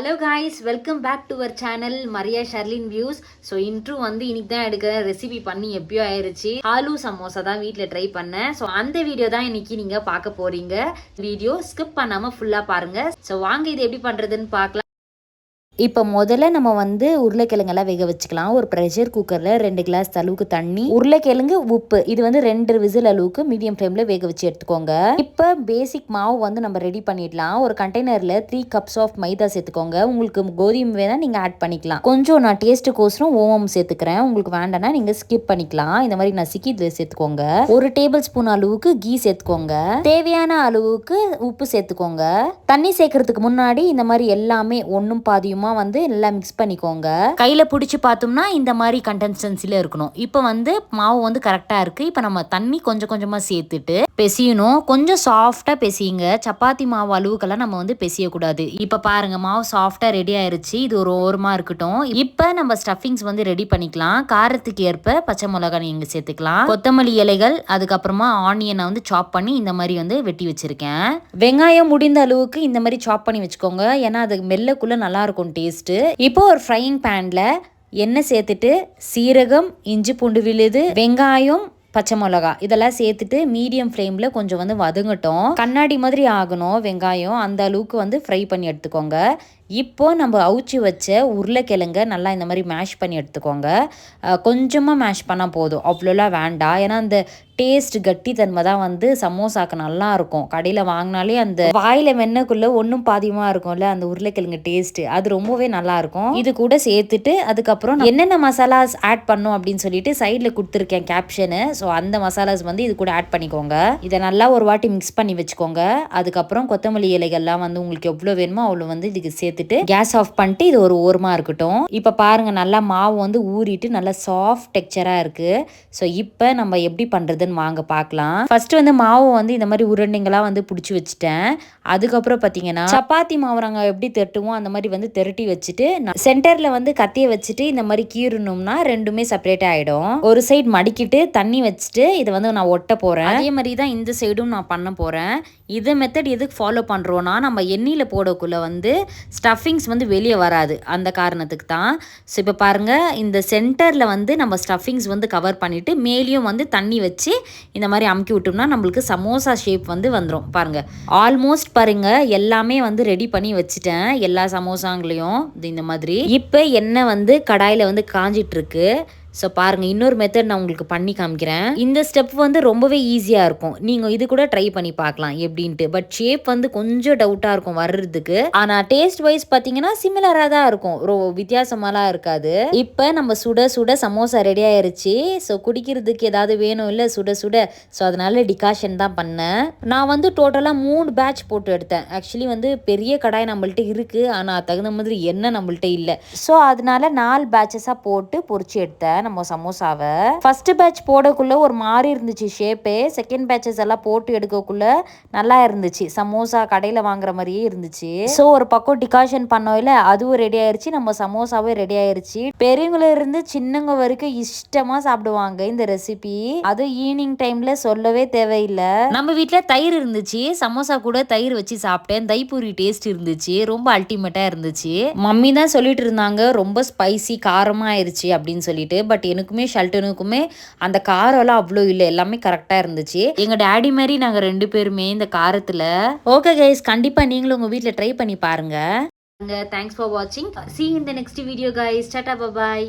Hello guys, welcome back to our channel Maria Sharlin views. So intro வந்து இன்னைக்கு தான் எடுக்கிறேன். ரெசிபி பண்ணி எப்பயோ ஆயிடுச்சு. ஆலு சமோசா தான் வீட்டில் ட்ரை பண்ணேன். ஸோ அந்த வீடியோ தான் இன்னைக்கு நீங்கள் பார்க்க போறீங்க. வீடியோ ஸ்கிப் பண்ணாமல் ஃபுல்லாக பாருங்க. ஸோ வாங்க இது எப்படி பண்ணுறதுன்னு பார்க்கலாம். இப்போ முதல்ல நம்ம வந்து உருளைக்கிழங்கெல்லாம் வேக வச்சுக்கலாம். ஒரு ப்ரெஷர் குக்கரில் 2 கிளாஸ் அளவுக்கு தண்ணி, உருளைக்கிழங்கு, உப்பு, இது வந்து 2 விசில் அளவுக்கு மீடியம் ஃப்ளேமில் வேக வச்சு எடுத்துக்கோங்க. இப்போ பேசிக் மாவு வந்து நம்ம ரெடி பண்ணிடலாம். ஒரு கண்டெய்னரில் 3 கப்ஸ் ஆஃப் மைதா சேர்த்துக்கோங்க. உங்களுக்கு கோதுமை வேணால் நீங்கள் ஆட் பண்ணிக்கலாம். கொஞ்சம் நான் டேஸ்ட்டுக்கோசரம் ஓமம் சேர்த்துக்கிறேன். உங்களுக்கு வேண்டாம்னா நீங்கள் ஸ்கிப் பண்ணிக்கலாம். இந்த மாதிரி நசுக்கி இதில் சேர்த்துக்கோங்க. 1 டேபிள் ஸ்பூன் அளவுக்கு கீ சேர்த்துக்கோங்க. தேவையான அளவுக்கு உப்பு சேர்த்துக்கோங்க. தண்ணி சேர்க்கறதுக்கு முன்னாடி இந்த மாதிரி எல்லாமே ஒன்றும் பாதியுமா வந்து எல்லாம் மிக்ஸ் பண்ணிக்கோங்க. கையில பிடிச்சி பார்த்தோம்னா இந்த மாதிரி கன்சிஸ்டன்சில இருக்கணும். இப்போ வந்து மாவு வந்து கரெக்டா இருக்கு. இப்போ நம்ம தண்ணி கொஞ்சம் கொஞ்சமா சேர்த்துட்டு பெசியணும். கொஞ்சம் சாஃப்டா பெசியுங்க. சப்பாத்தி மாவு அளவுக்கெல்லாம் நம்ம வந்து பெசியக்கூடாது. இப்போ பாருங்க மாவு சாஃப்டா ரெடி ஆயிருச்சு. இது ஒரு ஓரமா இருக்கட்டும். இப்போ நம்ம ஸ்டஃபிங்ஸ் வந்து ரெடி பண்ணிக்கலாம். காரத்துக்கு ஏற்ப பச்சை மிளகாய் நீங்க சேர்த்துக்கலாம். கொத்தமல்லி இலைகள், அதுக்கப்புறமா ஆனியனை வந்து சாப் பண்ணி இந்த மாதிரி வந்து வெட்டி வச்சிருக்கேன். வெங்காயம் முடிந்த அளவுக்கு இந்த மாதிரி சாப் பண்ணி வச்சுக்கோங்க. ஏன்னா அது மெல்லக்குள்ள நல்லா இருக்கும் டேஸ்ட்டு. இப்போ ஒரு ஃப்ரையிங் பேனில் எண்ணெய் சேர்த்துட்டு சீரகம், இஞ்சி பூண்டு விழுது, வெங்காயம், பச்சை மிளகா இதெல்லாம் சேர்த்துட்டு மீடியம் ஃப்ளேமில் கொஞ்சம் வந்து வதங்கட்டும். கண்ணாடி மாதிரி ஆகணும் வெங்காயம். அந்த அளவுக்கு வந்து ஃப்ரை பண்ணி எடுத்துக்கோங்க. இப்போ நம்ம அவிச்சு வச்ச உருளைக்கிழங்க நல்லா இந்த மாதிரி மேஷ் பண்ணி எடுத்துக்கோங்க. கொஞ்சமாக மேஷ் பண்ணால் போதும், அவ்வளோலாம் வேண்டாம். ஏன்னா அந்த டேஸ்ட் கட்டித்தன்மை தான் வந்து சமோசாக்கு நல்லா இருக்கும். கடையில் வாங்கினாலே அந்த வாயில் வெண்ணக்குள்ளே ஒன்றும் பாதியமாக இருக்கும்ல அந்த உருளைக்கிழங்கு டேஸ்ட்டு, அது ரொம்பவே நல்லா இருக்கும். இது கூட சேர்த்துட்டு அதுக்கப்புறம் என்னென்ன மசாலாஸ் ஆட் பண்ணும் அப்படின்னு சொல்லிட்டு சைடில் கொடுத்துருக்கேன் கேப்ஷனு. ஸோ அந்த மசாலாஸ் வந்து இது கூட ஆட் பண்ணிக்கோங்க. இதை நல்லா ஒரு வாட்டி மிக்ஸ் பண்ணி வச்சுக்கோங்க. அதுக்கப்புறம் கொத்தமல்லி இலைகள்லாம் வந்து உங்களுக்கு எவ்வளோ வேணுமோ அவ்வளோ வந்து இதுக்கு சேர்த்து கேஸ் ஆஃப் பண்ணிட்டு இது ஒரு ஓரமா இருக்கட்டும். இப்போ பாருங்க நல்லா மாவு வந்து ஊறிட்டு நல்லா சாஃப்ட் டெக்ஸ்சரா இருக்கு. ஸோ இப்போ நம்ம எப்படி பண்றதுன்னு வாங்க பார்க்கலாம். ஃபர்ஸ்ட் வந்து மாவு வந்து இந்த மாதிரி உருண்டைங்களா வந்து பிடிச்சி வச்சுட்டேன். அதுக்கப்புறம் பார்த்தீங்கன்னா சப்பாத்தி மாவு நாங்கள் எப்படி திரட்டுவோம் அந்த மாதிரி வந்து திரட்டி வச்சுட்டு சென்டர்ல வந்து கத்தியை வச்சுட்டு இந்த மாதிரி கீறணும்னா ரெண்டுமே செப்பரேட் ஆயிடும். ஒரு சைடு மடிக்கிட்டு தண்ணி வச்சுட்டு இதை வந்து நான் ஒட்ட போறேன். அதே மாதிரி தான் இந்த சைடும் நான் பண்ண போறேன். இதை மெத்தட் எதுக்கு ஃபாலோ பண்றோம்னா நம்ம எண்ணெயில் போடக்குள்ள வந்து ஸ்டஃபிங்ஸ் வந்து வெளியே வராது, அந்த காரணத்துக்கு தான். ஸோ இப்போ பாருங்கள் இந்த சென்டரில் வந்து நம்ம ஸ்டஃபிங்ஸ் வந்து கவர் பண்ணிவிட்டு மேலேயும் வந்து தண்ணி வச்சு இந்த மாதிரி அமுக்கி விட்டோம்னா நம்மளுக்கு சமோசா ஷேப் வந்து வந்துடும். பாருங்கள் ஆல்மோஸ்ட் பாருங்கள் எல்லாமே வந்து ரெடி பண்ணி வச்சுட்டேன். எல்லா சமோசாங்களையும் இந்த மாதிரி. இப்போ எண்ணெய் வந்து கடாயில் வந்து காஞ்சிட்ருக்கு. ஸோ பாருங்கள் இன்னொரு மெத்தட் நான் உங்களுக்கு பண்ணி காமிக்கிறேன். இந்த ஸ்டெப் வந்து ரொம்பவே ஈஸியாக இருக்கும். நீங்கள் இது கூட ட்ரை பண்ணி பார்க்கலாம் எப்படின்ட்டு. பட் ஷேப் வந்து கொஞ்சம் டவுட்டாக இருக்கும் வர்றதுக்கு. ஆனால் டேஸ்ட் வைஸ் பார்த்தீங்கன்னா சிமிலராக தான் இருக்கும், வித்தியாசமாலாம் இருக்காது. இப்போ நம்ம சுட சுட சமோசா ரெடி ஆயிருச்சு. ஸோ குடிக்கிறதுக்கு ஏதாவது வேணும் இல்லை சுட சுட. ஸோ அதனால டிகாஷன் தான் பண்ணேன். நான் வந்து டோட்டலாக 3 பேட்ச் போட்டு எடுத்தேன். ஆக்சுவலி வந்து பெரிய கடாய் நம்மள்ட்ட இருக்குது, ஆனால் தகுந்த மாதிரி எண்ணெய் நம்மள்ட்ட இல்லை. ஸோ அதனால 4 பேட்சஸாக போட்டு பொரிச்சு எடுத்தேன் நம்ம சமோசாவை. ஃபர்ஸ்ட் பேட்ச் போடக்குள்ள ஒரு மாதிரி இருந்துச்சு ஷேப்பே. செகண்ட் பேட்சஸ் எல்லாம் போட்டு எடுக்கக்குள்ள நல்லா இருந்துச்சு. சமோசா கடையில் வாங்குற மாதிரியே இருந்துச்சு. ஸோ ஒரு பக்கம் டிகாஷன் பண்ணோம்ல அதுவும் ரெடி ஆயிருச்சு. நம்ம சமோசாவே ரெடி ஆயிருச்சு. பெரியவங்கள இருந்து சின்னவங்க வரைக்கும் இஷ்டமா சாப்பிடுவாங்க இந்த ரெசிபி. அது ஈவினிங் டைம்ல சொல்லவே தேவையில்லை. நம்ம வீட்டில் தயிர் இருந்துச்சு. சமோசா கூட தயிர் வச்சு சாப்பிட்டேன். தைப்பூரி டேஸ்ட் இருந்துச்சு. ரொம்ப அல்டிமேட்டா இருந்துச்சு. மம்மி தான் சொல்லிட்டு இருந்தாங்க ரொம்ப ஸ்பைசி காரமா ஆயிருச்சு அப்படின்னு சொல்லிட்டு. பட் எனக்குமே ஷல்டனுக்குமே அந்த காரம்லாம் அவ்வளோ இல்லை, எல்லாமே கரெக்டாக இருந்துச்சு. எங்கள் டேடி மாதிரி நாங்கள் 2 பேருமே இந்த காரத்தில். ஓகே கைஸ், கண்டிப்பாக நீங்களும் உங்கள் வீட்டில் ட்ரை பண்ணி பாருங்க. தேங்க்ஸ் ஃபார் வாட்சிங். See you in the next video guys. Tata, bye bye.